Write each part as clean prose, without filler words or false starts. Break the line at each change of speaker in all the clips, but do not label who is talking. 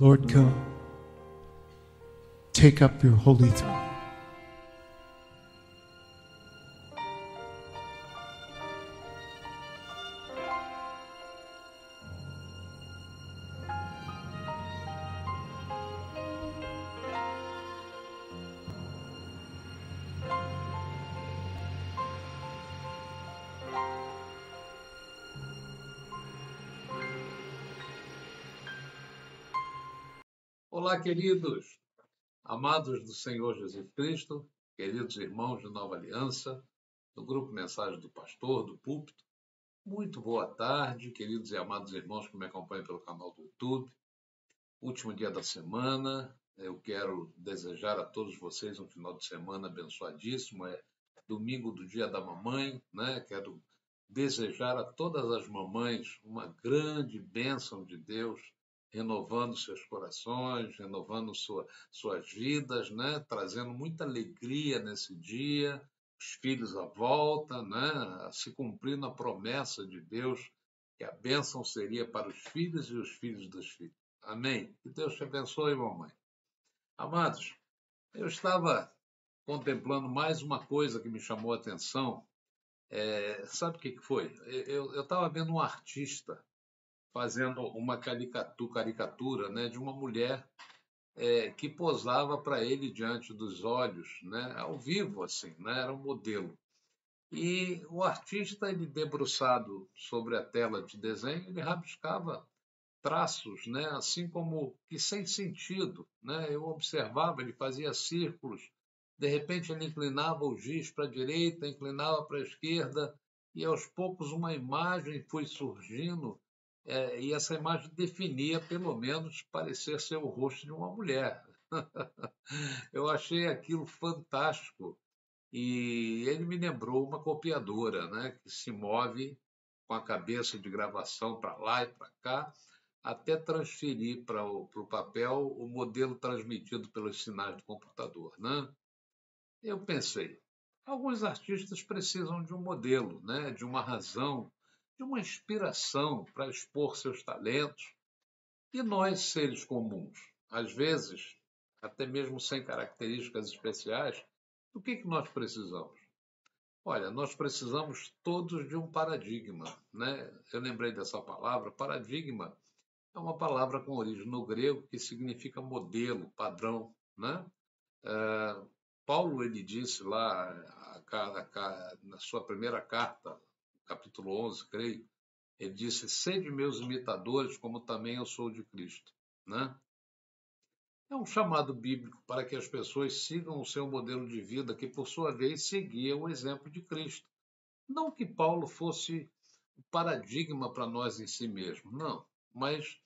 Lord, come. Take up your holy throne.
Olá, queridos, amados do Senhor Jesus Cristo, queridos irmãos de Nova Aliança, do Grupo Mensagem do Pastor, do Púlpito. Muito boa tarde, queridos e amados irmãos que me acompanham pelo canal do YouTube. Último dia da semana, eu quero desejar a todos vocês um final de semana abençoadíssimo. É domingo do Dia da Mamãe, né? Quero desejar a todas as mamães uma grande bênção de Deus, renovando seus corações, renovando suas vidas, né? Trazendo muita alegria nesse dia, os filhos à volta, né? Se cumprindo a promessa de Deus, que a bênção seria para os filhos e os filhos dos filhos. Amém? Que Deus te abençoe, mamãe. Amados, eu estava contemplando mais uma coisa que me chamou a atenção. Sabe o que foi? Eu estava vendo um artista fazendo uma caricatura, né, de uma mulher que posava para ele diante dos olhos, né, ao vivo, assim, né, era um modelo. E o artista, ele debruçado sobre a tela de desenho, ele rabiscava traços, né, assim como que sem sentido, né? Eu observava, ele fazia círculos, de repente ele inclinava o giz para a direita, inclinava para a esquerda, e aos poucos uma imagem foi surgindo, e essa imagem definia, pelo menos, parecer ser o rosto de uma mulher. Eu achei aquilo fantástico. E ele me lembrou uma copiadora, né, que se move com a cabeça de gravação para lá e para cá, até transferir para o papel o modelo transmitido pelos sinais do computador, né? Eu pensei, alguns artistas precisam de um modelo, né, de uma razão, de uma inspiração para expor seus talentos. E nós, seres comuns, às vezes, até mesmo sem características especiais, do que nós precisamos? Olha, nós precisamos todos de um paradigma, né? Eu lembrei dessa palavra. Paradigma é uma palavra com origem no grego que significa modelo, padrão, né? Paulo, ele disse lá na sua primeira carta, capítulo 11, creio, ele disse: "Sede meus imitadores, como também eu sou de Cristo", né? É um chamado bíblico para que as pessoas sigam o seu modelo de vida, que por sua vez seguia o exemplo de Cristo. Não que Paulo fosse o paradigma para nós em si mesmo, não, mas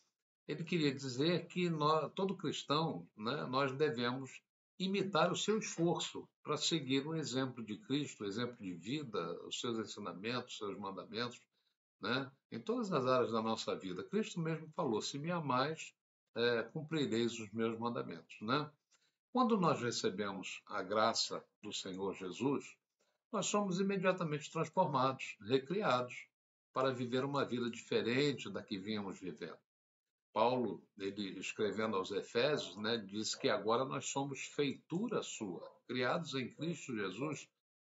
ele queria dizer que todo cristão, né, nós devemos imitar o seu esforço para seguir o exemplo de Cristo, o exemplo de vida, os seus ensinamentos, os seus mandamentos, né, em todas as áreas da nossa vida. Cristo mesmo falou: se me amais, cumprireis os meus mandamentos. Né? Quando nós recebemos a graça do Senhor Jesus, nós somos imediatamente transformados, recriados, para viver uma vida diferente da que vínhamos vivendo. Paulo, ele escrevendo aos Efésios, né, diz que agora nós somos feitura sua, criados em Cristo Jesus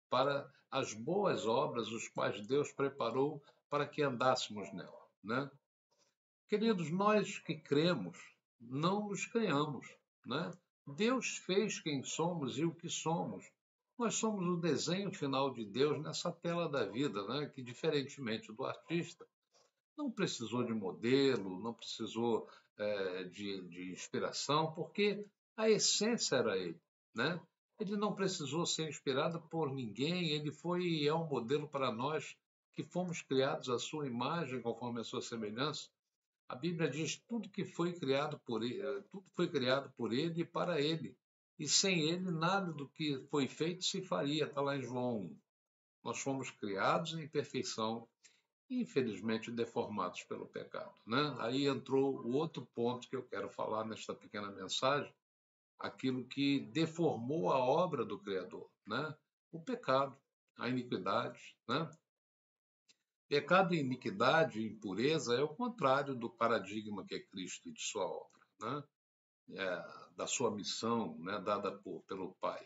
para as boas obras, os quais Deus preparou para que andássemos nela, né? Queridos, nós que cremos, não nos creamos, né? Deus fez quem somos e o que somos. Nós somos o desenho final de Deus nessa tela da vida, né? Que, diferentemente do artista, não precisou de modelo, não precisou de inspiração, porque a essência era ele, né? Ele não precisou ser inspirado por ninguém, ele foi e é um modelo para nós que fomos criados à sua imagem, conforme a sua semelhança. A Bíblia diz tudo que foi criado por ele, tudo foi criado por ele e para ele. E sem ele nada do que foi feito se faria, está lá em João 1. Nós fomos criados em perfeição, infelizmente deformados pelo pecado, né? Aí entrou o outro ponto que eu quero falar nesta pequena mensagem, aquilo que deformou a obra do Criador, né? O pecado, a iniquidade, né? Pecado, iniquidade e impureza é o contrário do paradigma que é Cristo e de sua obra, né, da sua missão, né, dada pelo Pai.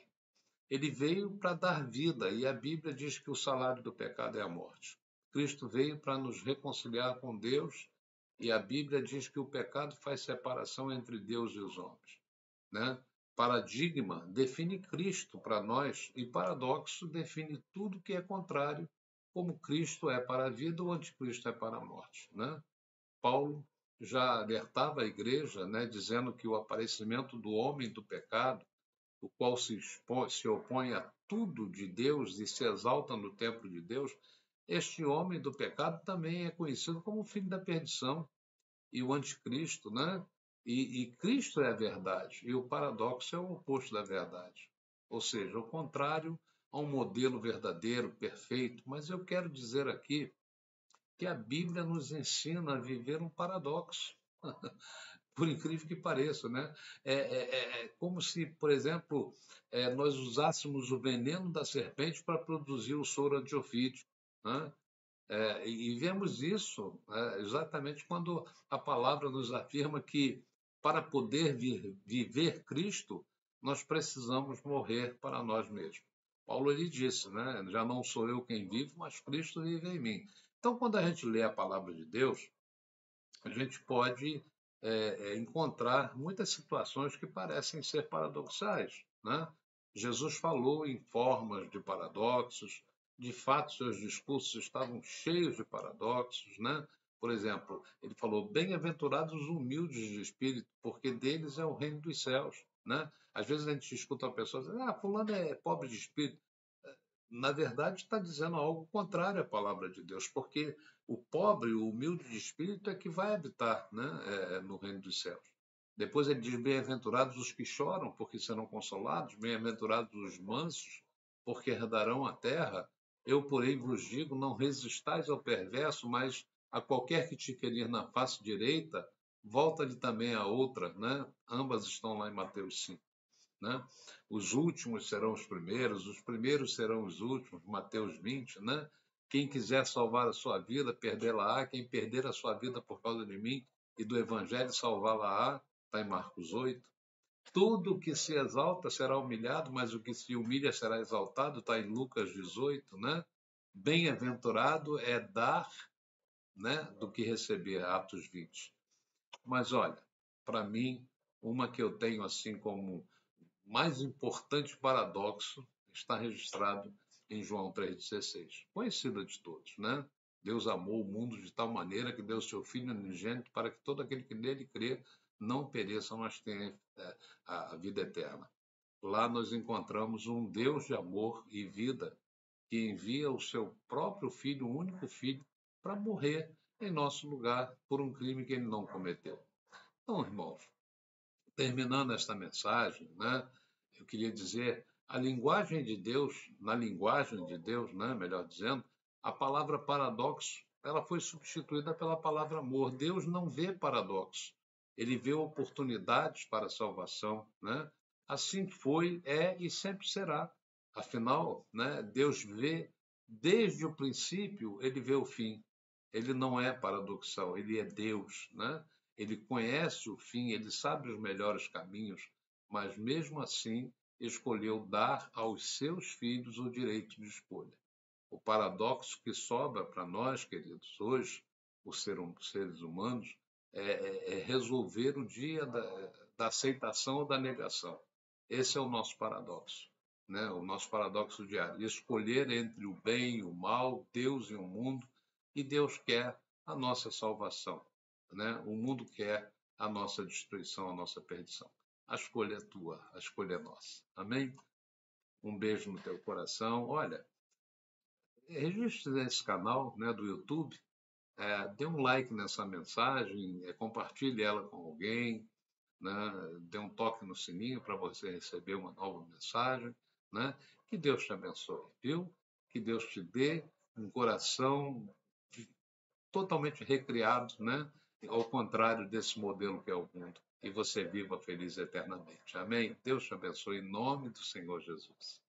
Ele veio para dar vida, e a Bíblia diz que o salário do pecado é a morte. Cristo veio para nos reconciliar com Deus, e a Bíblia diz que o pecado faz separação entre Deus e os homens, né? Paradigma define Cristo para nós, e paradoxo define tudo que é contrário, como Cristo é para a vida, o anticristo é para a morte, né? Paulo já alertava a igreja, né, dizendo que o aparecimento do homem do pecado, o qual se opõe a tudo de Deus e se exalta no templo de Deus, este homem do pecado também é conhecido como filho da perdição e o anticristo, né? E Cristo é a verdade, e o paradoxo é o oposto da verdade, ou seja, o contrário a um modelo verdadeiro, perfeito. Mas eu quero dizer aqui que a Bíblia nos ensina a viver um paradoxo, por incrível que pareça, né? É como se, por exemplo, nós usássemos o veneno da serpente para produzir o soro antiofídico, né? E vemos isso exatamente quando a palavra nos afirma que para poder viver Cristo, nós precisamos morrer para nós mesmos. Paulo lhe disse, né? Já não sou eu quem vive, mas Cristo vive em mim. Então, quando a gente lê a palavra de Deus, a gente pode encontrar muitas situações que parecem ser paradoxais, né? Jesus falou em formas de paradoxos, de fato, seus discursos estavam cheios de paradoxos, né? Por exemplo, ele falou: bem-aventurados os humildes de espírito, porque deles é o reino dos céus, né? Às vezes a gente escuta uma pessoa dizer: fulano é pobre de espírito. Na verdade, está dizendo algo contrário à palavra de Deus, porque o pobre, o humilde de espírito é que vai habitar, né, no reino dos céus. Depois ele diz: bem-aventurados os que choram, porque serão consolados, bem-aventurados os mansos, porque herdarão a terra. Eu, porém, vos digo: não resistais ao perverso, mas a qualquer que te querer na face direita, volta-lhe também a outra, né? Ambas estão lá em Mateus 5. Né? Os últimos serão os primeiros serão os últimos, Mateus 20, né? Quem quiser salvar a sua vida, perdê-la-á. Quem perder a sua vida por causa de mim e do Evangelho, salvá-la-á. Está em Marcos 8. Tudo o que se exalta será humilhado, mas o que se humilha será exaltado. Está em Lucas 18, né? Bem-aventurado é dar, né, do que receber, Atos 20. Mas olha, para mim, uma que eu tenho assim como mais importante paradoxo está registrado em João 3,16, conhecida de todos, né? Deus amou o mundo de tal maneira que deu seu Filho unigênito para que todo aquele que nele crê não pereça, mas tenha a vida eterna. Lá nós encontramos um Deus de amor e vida que envia o seu próprio Filho, o único Filho, para morrer em nosso lugar por um crime que ele não cometeu. Então, irmãos, terminando esta mensagem, né, eu queria dizer, a linguagem de Deus, na linguagem de Deus, né, melhor dizendo, a palavra paradoxo, ela foi substituída pela palavra amor. Deus não vê paradoxo, ele vê oportunidades para a salvação, né? Assim foi, é e sempre será. Afinal, né, Deus vê desde o princípio, ele vê o fim. Ele não é paradoxal, ele é Deus, né? Ele conhece o fim, ele sabe os melhores caminhos, mas mesmo assim escolheu dar aos seus filhos o direito de escolha. O paradoxo que sobra para nós, queridos, hoje, os seres humanos, é resolver o dia da aceitação ou da negação. Esse é o nosso paradoxo, né? O nosso paradoxo diário. Escolher entre o bem e o mal, Deus e o mundo, e Deus quer a nossa salvação, né? O mundo quer a nossa destruição, a nossa perdição. A escolha é tua, a escolha é nossa. Amém? Um beijo no teu coração. Olha, registre esse canal, né, do YouTube, dê um like nessa mensagem, compartilhe ela com alguém, né, dê um toque no sininho para você receber uma nova mensagem, né? Que Deus te abençoe, viu? Que Deus te dê um coração totalmente recriado, né? Ao contrário desse modelo que é o mundo. E você viva feliz eternamente. Amém? Deus te abençoe em nome do Senhor Jesus.